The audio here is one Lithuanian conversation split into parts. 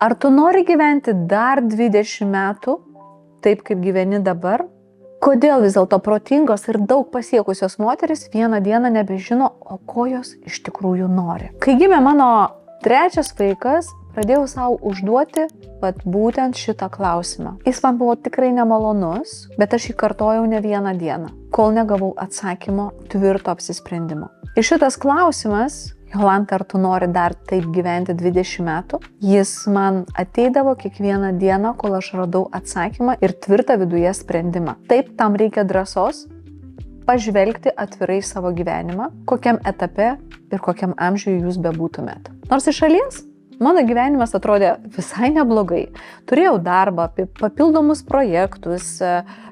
Ar tu nori gyventi dar 20 metų, taip kaip gyveni dabar? Kodėl vis dėlto protingos ir daug pasiekusios moteris vieną dieną nebežino, o ko jos iš tikrųjų nori? Kai gimė mano trečias vaikas, pradėjau savo užduoti būtent šitą klausimą. Jis man buvo tikrai nemalonus, bet aš jį kartojau ne vieną dieną, kol negavau atsakymo, tvirto apsisprendimo. Ir šitas klausimas, Jolanta, ar tu nori dar taip gyventi 20 metų? Jis man ateidavo kiekvieną dieną, kol aš radau atsakymą ir tvirtą viduje sprendimą. Taip, tam reikia drąsos pažvelgti atvirai savo gyvenimą, kokiam etape ir kokiam amžiui jūs bebūtumėt. Nors iš šalies mano gyvenimas atrodė visai neblogai. Turėjau darbą, papildomus projektus,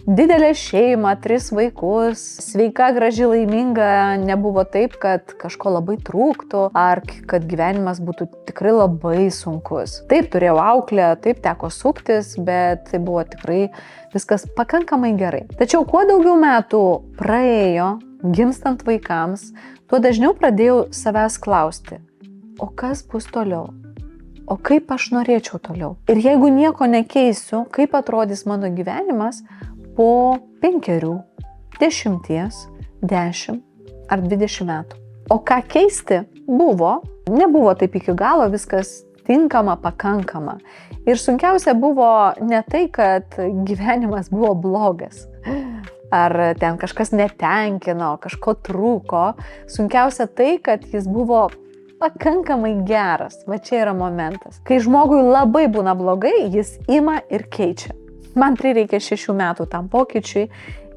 didelę šeimą, 3 vaikus, sveika, graži, laiminga, nebuvo taip, kad kažko labai trūktų ar kad gyvenimas būtų tikrai labai sunkus. Taip, turėjau auklę, taip teko suktis, bet tai buvo tikrai viskas pakankamai gerai. Tačiau kuo daugiau metų praėjo gimstant vaikams, tuo dažniau pradėjau savęs klausti, o kas bus toliau? O kaip aš norėčiau toliau? Ir jeigu nieko nekeisiu, kaip atrodys mano gyvenimas po 5, 10, 10 ar 20 metų? O ką keisti buvo? Nebuvo taip iki galo viskas tinkama, pakankama. Ir sunkiausia buvo ne tai, kad gyvenimas buvo blogas, ar ten kažkas netenkino, kažko trūko. Sunkiausia tai, kad jis buvo pakankamai geras. Va čia yra momentas. Kai žmogui labai būna blogai, jis ima ir keičia. Man prireikė 6 metų tam pokyčiui,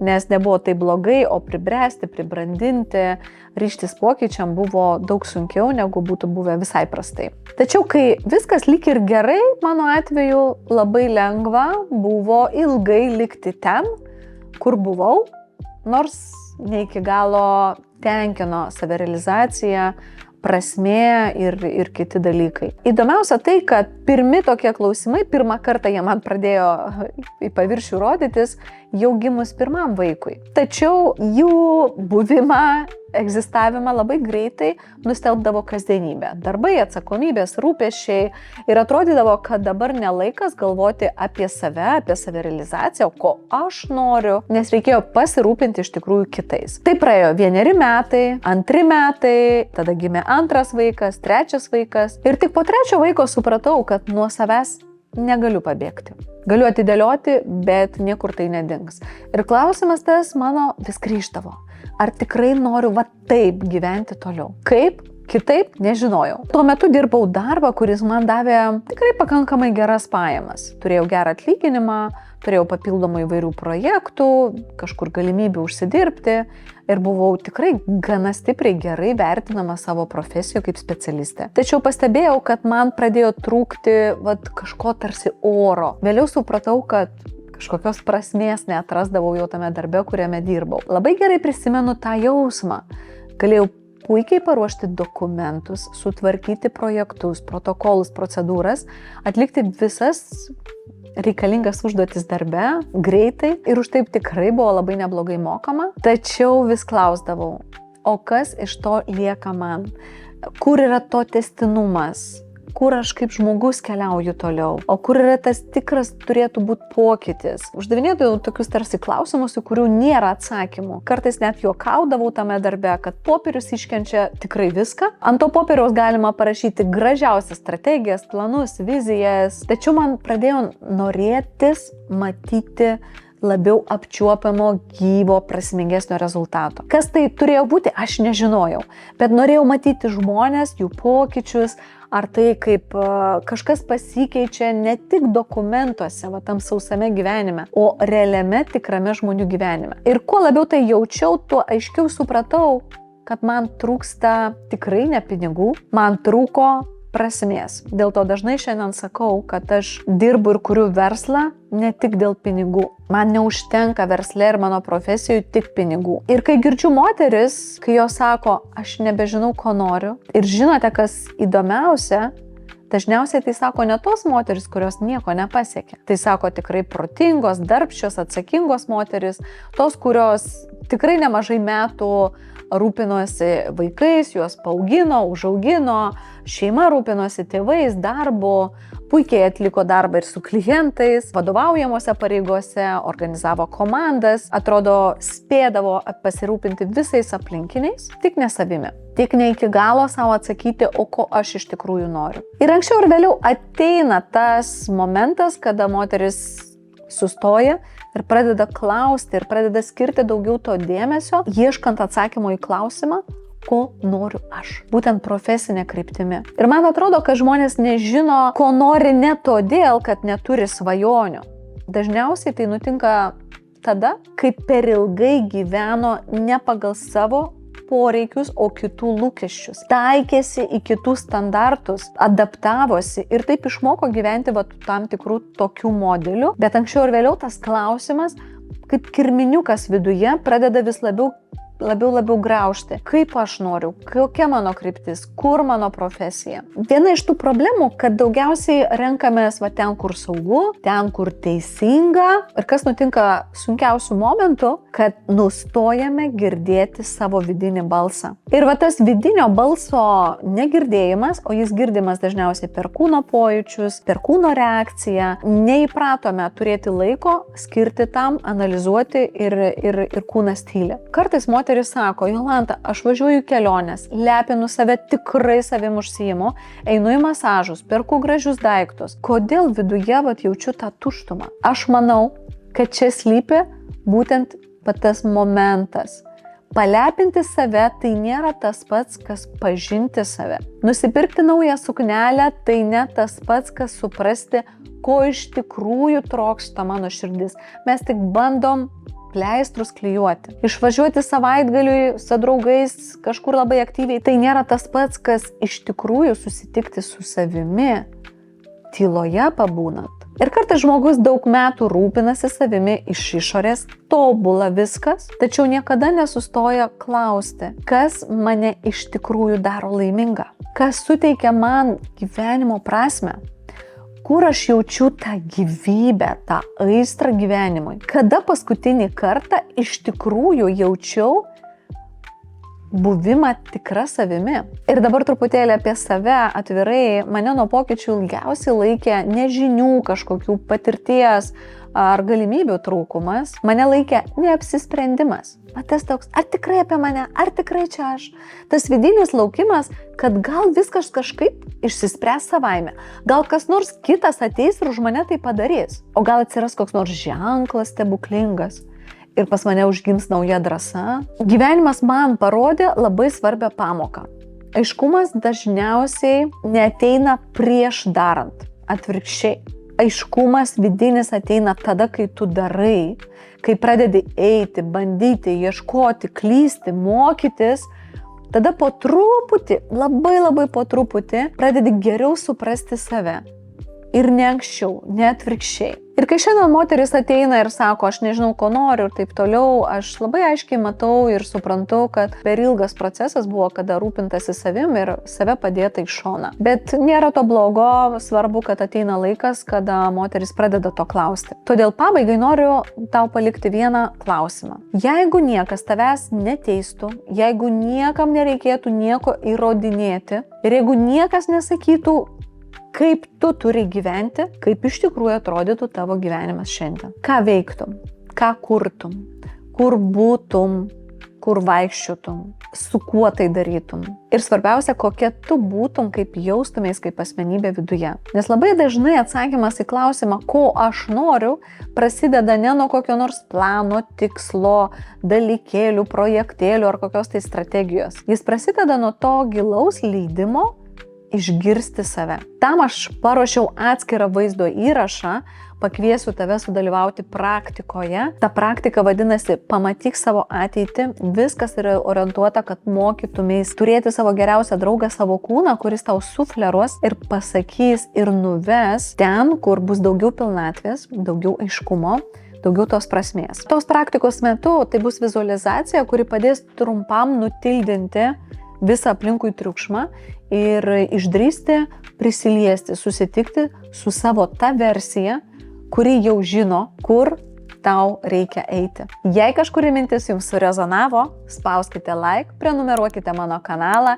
nes nebuvo tai blogai, o pribręsti, pribrandinti, ryžtis pokyčiam buvo daug sunkiau, negu būtų buvę visai prastai. Tačiau, kai viskas lyg ir gerai, mano atveju labai lengva buvo ilgai likti ten, kur buvau, nors ne iki galo tenkino savirealizacija, prasmė ir kiti dalykai. Įdomiausia tai, kad pirmi tokie klausimai, pirmą kartą jie man pradėjo į paviršių rodytis jau gimus pirmam vaikui. Tačiau jų buvimą, egzistavimą labai greitai nustelbdavo kasdienybė. Darbai, atsakomybės, rūpesčiai ir atrodydavo, kad dabar nelaikas galvoti apie save, apie savirealizaciją, ko aš noriu, nes reikėjo pasirūpinti iš tikrųjų kitais. Tai praėjo 1 metai, 2 metai, tada gimė 2 vaikas, 3 vaikas ir tik po 3 vaiko supratau, kad nuo savęs negaliu pabėgti. Galiu atidėlioti, bet niekur tai nedings. Ir klausimas tas mano vis grįždavo. Ar tikrai noriu taip gyventi toliau? Kaip? Kitaip nežinojau. Tuo metu dirbau darbą, kuris man davė tikrai pakankamai geras pajamas. Turėjau gerą atlyginimą, turėjau papildomų įvairių projektų, kažkur galimybių užsidirbti ir buvau tikrai gana stipriai gerai vertinama savo profesijoje kaip specialistė. Tačiau pastebėjau, kad man pradėjo trūkti kažko tarsi oro. Vėliau supratau, kad kažkokios prasmės neatrasdavau jau tame darbe, kuriame dirbau. Labai gerai prisimenu tą jausmą. Galėjau puikiai paruošti dokumentus, sutvarkyti projektus, protokolus, procedūras, atlikti visas reikalingas užduotis darbe, greitai ir už taip tikrai buvo labai neblogai mokama. Tačiau vis klausdavau, o kas iš to lieka man? Kur yra to tęstinumas? Kur aš kaip žmogus keliauju toliau, o kur yra tas tikras turėtų būti pokytis. Uždavinėdavau tokius tarsi klausimus, į kurių nėra atsakymų. Kartais net juokaudavau tame darbe, kad popierius iškenčia tikrai viską. Ant to popieriaus galima parašyti gražiausias strategijas, planus, vizijas. Tačiau man pradėjo norėtis matyti labiau apčiuopiamo, gyvo, prasmingesnio rezultato. Kas tai turėjo būti, aš nežinojau. Bet norėjau matyti žmonės, jų pokyčius, ar tai kaip kažkas pasikeičia ne tik dokumentuose, tam sausame gyvenime, o realiame, tikrame žmonių gyvenime. Ir kuo labiau tai jaučiau, tuo aiškiau supratau, kad man trūksta tikrai ne pinigų, man trūko prasmės. Dėl to dažnai šiandien sakau, kad aš dirbu ir kuriu verslą ne tik dėl pinigų. Man neužtenka versle ir mano profesijoje tik pinigų. Ir kai girdžiu moteris, kai jos sako, aš nebežinau, ko noriu. Ir žinote, kas įdomiausia, dažniausiai tai sako ne tos moteris, kurios nieko nepasiekė. Tai sako tikrai protingos, darbščios, atsakingos moteris, tos, kurios tikrai nemažai metų rūpinosi vaikais, juos paaugino, užaugino, šeima rūpinosi tėvais, darbu, puikiai atliko darbą ir su klientais, vadovaujamuose pareigose, organizavo komandas, atrodo spėdavo pasirūpinti visais aplinkiniais, tik ne savimi. Tik ne iki galo savo atsakyti, o ko aš iš tikrųjų noriu. Ir anksčiau ir vėliau ateina tas momentas, kada moteris sustoja ir pradeda klausti ir pradeda skirti daugiau to dėmesio, ieškant atsakymo į klausimą, ko noriu aš. Būtent profesinė kryptimi. Ir man atrodo, kad žmonės nežino, ko nori ne todėl, kad neturi svajonių. Dažniausiai tai nutinka tada, kai per ilgai gyveno ne pagal savo poreikius, o kitų lūkesčius. Taikėsi į kitų standartus, adaptavosi ir taip išmoko gyventi tam tikrų tokių modelių. Bet anksčiau ir vėliau tas klausimas, kaip kirminiukas viduje, pradeda vis labiau graužti. Kaip aš noriu, kokia mano kryptis, kur mano profesija. Viena iš tų problemų, kad daugiausiai renkamės ten, kur saugu, ten, kur teisinga. Ir kas nutinka sunkiausių momentų, kad nustojame girdėti savo vidinį balsą. Ir tas vidinio balso negirdėjimas, o jis girdimas dažniausiai per kūno pojūčius, per kūno reakciją, neįpratome turėti laiko skirti tam, analizuoti ir kūnas tyli. Kartais moteris sako, Jolanta, aš važiuoju į keliones, lepinu save, tikrai savim užsiimu, einu į masažus, perku gražius daiktus. Kodėl viduje jaučiu tą tuštumą? Aš manau, kad čia slypi būtent tas momentas. Palepinti save tai nėra tas pats, kas pažinti save. Nusipirkti naują suknelę tai ne tas pats, kas suprasti, ko iš tikrųjų trokšta mano širdis. Mes tik bandom pleistrus klijuoti. Išvažiuoti savaitgaliui su draugais kažkur labai aktyviai, tai nėra tas pats, kas iš tikrųjų susitikti su savimi, tyloje pabūnant. Ir kartais žmogus daug metų rūpinasi savimi iš išorės, tobula viskas, tačiau niekada nesustoja klausti, kas mane iš tikrųjų daro laimingą, kas suteikia man gyvenimo prasmę. Kur aš jaučiu tą gyvybę, tą aistrą gyvenimui? Kada paskutinį kartą iš tikrųjų jaučiau buvimą tikrą savimi? Ir dabar truputėlį apie save atvirai, mane nuo pokyčių ilgiausiai laikė nežinių kažkokių patirties ar galimybių trūkumas, mane laikė neapsisprendimas. Tas toks, ar tikrai apie mane, ar tikrai čia aš? Tas vidinis laukimas, kad gal viskas kažkaip išsispręs savaime. Gal kas nors kitas ateis ir už mane tai padarys. O gal atsiras koks nors ženklas stebuklingas ir pas mane užgims nauja drąsa. Gyvenimas man parodė labai svarbią pamoką. Aiškumas dažniausiai neateina prieš darant, atvirkščiai. Aiškumas vidinis ateina tada, kai tu darai, kai pradedi eiti, bandyti, ieškoti, klysti, mokytis, tada po truputį, labai po truputį pradedi geriau suprasti save. Ir ne anksčiau, ne atvirkščiai. Ir kai šiandien moteris ateina ir sako, aš nežinau, ko noriu ir taip toliau, aš labai aiškiai matau ir suprantu, kad per ilgas procesas buvo, kada rūpintasi savim ir save padėta į šoną. Bet nėra to blogo, svarbu, kad ateina laikas, kada moteris pradeda to klausti. Todėl pabaigai noriu tau palikti vieną klausimą. Jeigu niekas tavęs neteistų, jeigu niekam nereikėtų nieko įrodinėti ir jeigu niekas nesakytų, kaip tu turi gyventi, kaip iš tikrųjų atrodytų tavo gyvenimas šiandien. Ką veiktum, ką kurtum, kur būtum, kur vaikščiotum, su kuo tai darytum. Ir svarbiausia, kokia tu būtum, kaip jaustumės kaip asmenybė viduje. Nes labai dažnai atsakymas į klausimą, ko aš noriu, prasideda ne nuo kokio nors plano, tikslo, dalykėlių, projektėlių ar kokios tai strategijos. Jis prasideda nuo to gilaus leidimo išgirsti save. Tam aš paruošiau atskirą vaizdo įrašą, pakviesiu tave sudalyvauti praktikoje. Ta praktika vadinasi Pamatyk savo ateitį. Viskas yra orientuota, kad mokytumės turėti savo geriausią draugą, savo kūną, kuris tau sufleruos ir pasakys ir nuves ten, kur bus daugiau pilnatvės, daugiau aiškumo, daugiau tos prasmės. Tos praktikos metu tai bus vizualizacija, kuri padės trumpam nutildinti visą aplinkui triukšmą ir išdrįsti, prisiliesti, susitikti su savo ta versija, kuri jau žino, kur tau reikia eiti. Jei kažkuri mintis jums surezonavo, spauskite like, prenumeruokite mano kanalą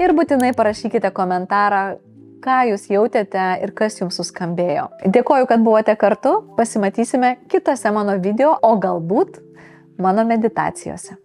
ir būtinai parašykite komentarą, ką jūs jautėte ir kas jums suskambėjo. Dėkoju, kad buvote kartu, pasimatysime kitose mano video, o galbūt mano meditacijose.